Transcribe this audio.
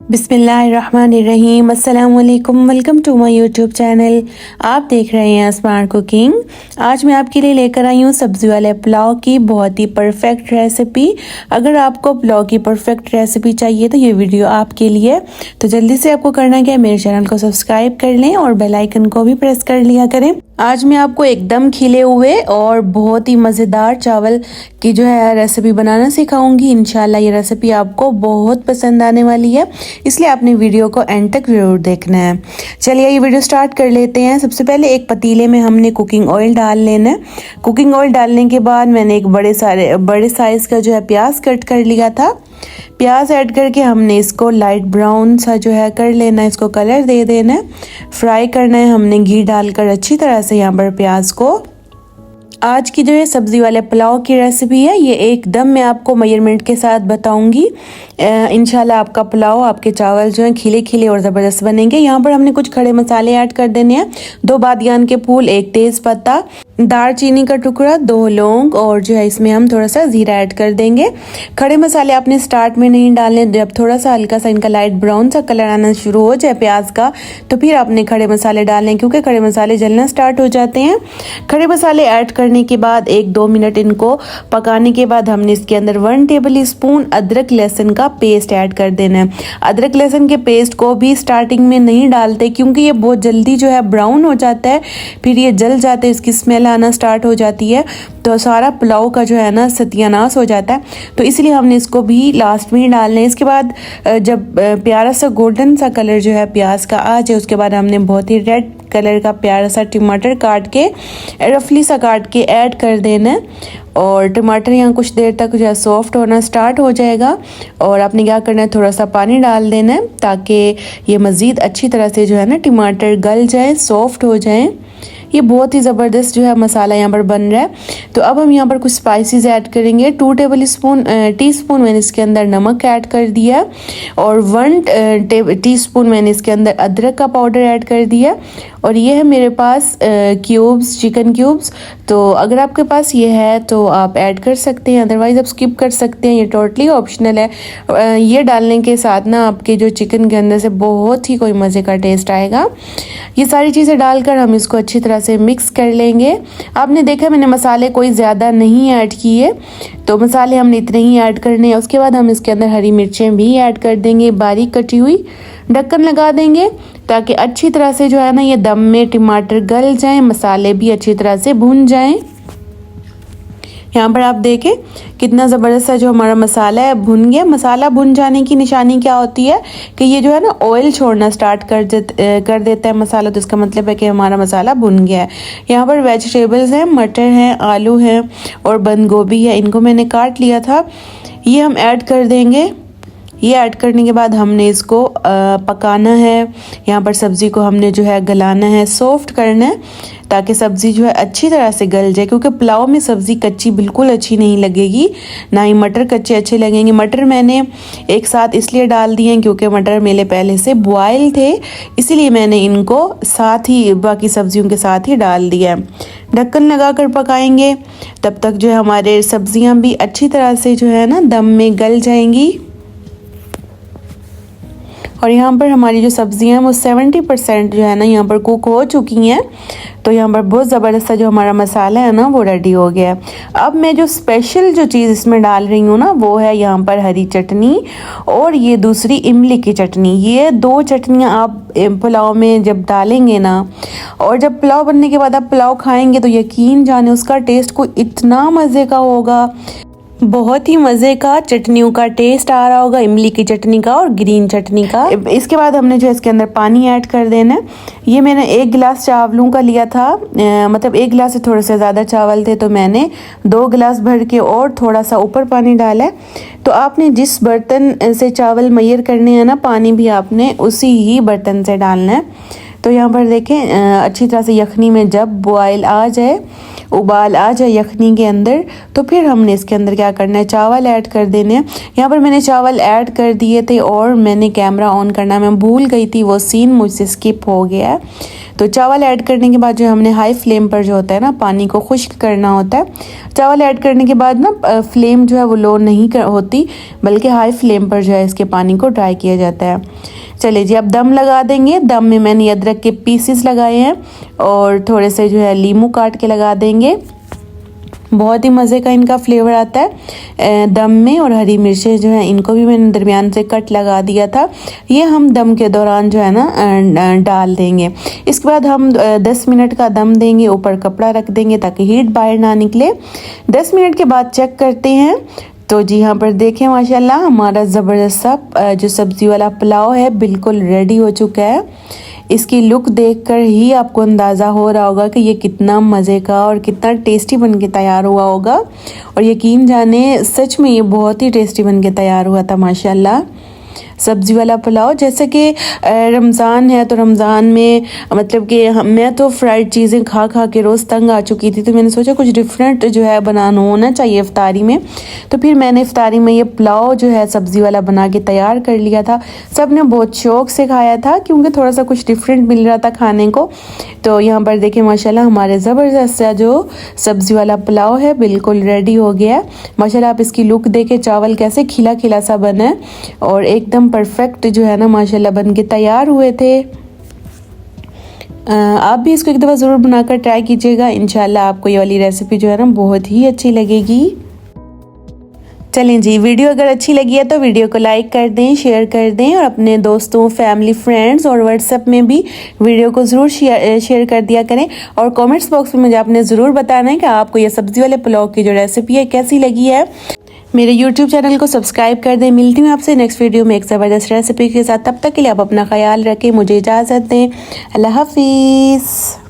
बिस्मिल्लाहिर्रहमानिर्रहीम। अस्सलाम वालेकुम। Welcome to my YouTube channel. आप देख रहे हैं स्मार्ट कुकिंग। आज मैं आपके लिए लेकर आई हूँ सब्ज़ी वाले पुलाव की बहुत ही परफेक्ट रेसिपी। अगर आपको पुलाव की परफेक्ट रेसिपी चाहिए तो ये वीडियो आपके लिए। तो जल्दी से आपको करना क्या है, मेरे चैनल को सब्सक्राइब कर लें और बेल आइकन को भी प्रेस कर लिया करें। आज मैं आपको एकदम खिले हुए और बहुत ही मज़ेदार चावल की जो है रेसिपी बनाना सिखाऊंगी। इंशाल्लाह ये रेसिपी आपको बहुत पसंद आने वाली है, इसलिए आपने वीडियो को एंड तक ज़रूर देखना है। चलिए ये वीडियो स्टार्ट कर लेते हैं। सबसे पहले एक पतीले में हमने कुकिंग ऑयल डाल लेना है। कुकिंग ऑयल डालने के बाद मैंने एक बड़े साइज़ का जो है प्याज कट कर लिया था। प्याज ऐड करके हमने इसको लाइट ब्राउन सा जो है कर लेना है, इसको कलर दे देना है, फ्राई करना है हमने घी डालकर अच्छी तरह से यहाँ पर प्याज को। आज की जो ये सब्ज़ी वाले पुलाव की रेसिपी है ये एकदम मैं आपको मेजरमेंट के साथ बताऊंगी। इंशाल्लाह आपका पुलाव, आपके चावल जो हैं खिले खिले और ज़बरदस्त बनेंगे। यहाँ पर हमने कुछ खड़े मसाले ऐड कर देने हैं। 2 बादियान के फूल, 1 तेज़ पत्ता, दालचीनी का टुकड़ा, 2 लौंग और जो है इसमें हम थोड़ा सा ज़ीरा ऐड कर देंगे। खड़े मसाले आपने स्टार्ट में नहीं डालने, जब थोड़ा सा हल्का सा इनका लाइट ब्राउन सा कलर आना शुरू हो जाए प्याज का तो फिर आपने खड़े मसाले डालने, क्योंकि खड़े मसाले जलना स्टार्ट हो जाते हैं। खड़े मसाले ऐड करने के बाद 1-2 मिनट इनको पकाने के बाद हमने इसके अंदर 1 टेबल स्पून अदरक लहसुन का पेस्ट ऐड कर देना है। अदरक लहसुन के पेस्ट को भी स्टार्टिंग में नहीं डालते, क्योंकि ये बहुत जल्दी जो है ब्राउन हो जाता है, फिर ये जल जाते हैं, इसकी स्मेल आना स्टार्ट हो जाती है, तो सारा पुलाव का जो है ना सत्यानाश हो जाता है। तो इसलिए हमने इसको भी लास्ट में ही डालना है। इसके बाद जब प्यारा सा गोल्डन सा कलर जो है प्याज का आ जाए, उसके बाद हमने बहुत ही रेड कलर का प्यारा सा टमाटर काट के रफली सा काट के ऐड कर देना है। और टमाटर यहाँ कुछ देर तक जो है सॉफ्ट होना स्टार्ट हो जाएगा और आपने क्या करना है, थोड़ा सा पानी डाल देना है ताकि ये मज़ीद अच्छी तरह से जो है ना टमाटर गल जाए, सॉफ्ट हो जाए। ये बहुत ही ज़बरदस्त जो है मसाला यहाँ पर बन रहा है। तो अब हम यहाँ पर कुछ स्पाइसेस ऐड करेंगे। 2 टीस्पून मैंने इसके अंदर नमक ऐड कर दिया और 1 टीस्पून मैंने इसके अंदर अदरक का पाउडर ऐड कर दिया। और ये है मेरे पास क्यूब्स, चिकन क्यूब्स। तो अगर आपके पास ये है तो आप ऐड कर सकते हैं, अदरवाइज़ आप स्किप कर सकते हैं, ये टोटली ऑप्शनल है। ये डालने के साथ ना आपके जो चिकन के अंदर से बहुत ही कोई मज़े का टेस्ट आएगा। ये सारी चीज़ें डालकर हम इसको अच्छी तरह से मिक्स कर लेंगे। आपने देखा मैंने मसाले कोई ज़्यादा नहीं ऐड किए, तो मसाले हमने इतने ही ऐड करने हैं। उसके बाद हम इसके अंदर हरी मिर्चें भी ऐड कर देंगे बारीक कटी हुई। ढक्कन लगा देंगे ताकि अच्छी तरह से जो है ना ये दम में टमाटर गल जाएं, मसाले भी अच्छी तरह से भुन जाएं। यहाँ पर आप देखें कितना ज़बरदस्त सा जो हमारा मसाला है भुन गया। मसाला भुन जाने की निशानी क्या होती है कि ये जो है ना ऑयल छोड़ना स्टार्ट कर देता है मसाला, तो इसका मतलब है कि हमारा मसाला भुन गया है। यहाँ पर वेजिटेबल्स हैं, मटर हैं, आलू हैं और बंद गोभी है, इनको मैंने काट लिया था, ये हम ऐड कर देंगे। ये ऐड करने के बाद हमने इसको पकाना है। यहाँ पर सब्ज़ी को हमने जो है गलाना है, सॉफ्ट करना है ताकि सब्ज़ी जो है अच्छी तरह से गल जाए, क्योंकि पुलाव में सब्ज़ी कच्ची बिल्कुल अच्छी नहीं लगेगी, ना ही मटर कच्चे अच्छे लगेंगे। मटर मैंने एक साथ इसलिए डाल दिए हैं क्योंकि मटर मेरे पहले से बॉयल थे, इसीलिए मैंने इनको साथ ही बाकी सब्जियों के साथ ही डाल दिया है। ढक्कन लगा कर पकाएंगे, तब तक जो है हमारे सब्ज़ियाँ भी अच्छी तरह से जो है ना दम में गल जाएंगी। और यहाँ पर हमारी जो सब्ज़ियाँ हैं वो 70% जो है ना यहाँ पर कुक हो चुकी हैं। तो यहाँ पर बहुत ज़बरदस्त सा जो हमारा मसाला है ना वो रेडी हो गया है। अब मैं जो स्पेशल जो चीज़ इसमें डाल रही हूँ ना वो है यहाँ पर हरी चटनी और ये दूसरी इमली की चटनी। ये 2 चटनियाँ आप पुलाव में जब डालेंगे ना, और जब पुलाव बनने के बाद आप पुलाव खाएँगे तो यकीन जाने उसका टेस्ट को इतना मज़े का होगा, बहुत ही मज़े का चटनियों का टेस्ट आ रहा होगा, इमली की चटनी का और ग्रीन चटनी का। इसके बाद हमने जो इसके अंदर पानी ऐड कर देना है। ये मैंने 1 गिलास चावलों का लिया था, मतलब 1 गिलास से थोड़े से ज़्यादा चावल थे, तो मैंने 2 गिलास भर के और थोड़ा सा ऊपर पानी डाला है। तो आपने जिस बर्तन से चावल मैयर करने हैं ना, पानी भी आपने उसी ही बर्तन से डालना है। तो यहाँ पर देखें अच्छी तरह से यखनी में जब बॉयल आ जाए, उबाल आ जाए यखनी के अंदर, तो फिर हमने इसके अंदर क्या करना है, चावल ऐड कर देने हैं। यहाँ पर मैंने चावल ऐड कर दिए थे और मैंने कैमरा ऑन करना मैं भूल गई थी, वो सीन मुझसे स्किप हो गया है। तो चावल ऐड करने के बाद जो हमने हाई फ्लेम पर जो होता है ना पानी को खुश्क करना होता है। चावल ऐड करने के बाद ना फ्लेम जो है वो लो नहीं होती, बल्कि हाई फ्लेम पर जो है इसके पानी को ड्राई किया जाता है। चलिए जी, अब दम लगा देंगे। दम में मैंने अदरक के पीसेस लगाए हैं और थोड़े से जो है नींबू काट के लगा देंगे। बहुत ही मज़े का इनका फ्लेवर आता है दम में। और हरी मिर्चें जो हैं इनको भी मैंने दरमियान से कट लगा दिया था, ये हम दम के दौरान जो है ना डाल देंगे। इसके बाद हम 10 मिनट का दम देंगे, ऊपर कपड़ा रख देंगे ताकि हीट बाहर ना निकले। 10 मिनट के बाद चेक करते हैं। तो जी यहाँ पर देखें माशाल्लाह हमारा ज़बरदस्त सा जो सब्ज़ी वाला पुलाव है बिल्कुल रेडी हो चुका है। इसकी लुक देखकर ही आपको अंदाज़ा हो रहा होगा कि ये कितना मज़े का और कितना टेस्टी बन के तैयार हुआ होगा। और यकीन जाने सच में ये बहुत ही टेस्टी बन के तैयार हुआ था माशाल्लाह सब्ज़ी वाला पुलाव। जैसे कि रमज़ान है तो रमज़ान में मतलब कि मैं तो फ्राइड चीज़ें खा खा के रोज़ तंग आ चुकी थी, तो मैंने सोचा कुछ डिफरेंट जो है बनाना होना चाहिए इफ्तारी में। तो फिर मैंने इफ्तारी में ये पुलाव जो है सब्ज़ी वाला बना के तैयार कर लिया था। सब ने बहुत शौक़ से खाया था क्योंकि थोड़ा सा कुछ डिफरेंट मिल रहा था खाने को। तो यहाँ पर देखें माशाल्लाह हमारे ज़बरदस्त सा जो सब्ज़ी वाला पुलाव है बिल्कुल रेडी हो गया। माशाल्लाह आप इसकी लुक देखें, चावल कैसे खिला खिला सा बना है और एकदम परफेक्ट जो है ना माशाल्लाह बन के तैयार हुए थे। आप भी इसको एक दफ़ा ज़रूर बनाकर ट्राई कीजिएगा। इंशाल्लाह आपको ये वाली रेसिपी जो है ना बहुत ही अच्छी लगेगी। चलें जी, वीडियो अगर अच्छी लगी है तो वीडियो को लाइक कर दें, शेयर कर दें और अपने दोस्तों, फैमिली, फ्रेंड्स और व्हाट्सएप में भी वीडियो को ज़रूर शेयर कर दिया करें। और कमेंट्स बॉक्स में मुझे आपने ज़रूर बताना है कि आपको ये सब्ज़ी वाले पुलाव की जो रेसिपी है कैसी लगी है। मेरे YouTube चैनल को सब्सक्राइब कर दें। मिलती हूँ आपसे नेक्स्ट वीडियो में एक ज़बरदस्त रेसिपी के साथ। तब तक के लिए आप अपना ख्याल रखें, मुझे इजाज़त दें। अल्लाह हाफिज़।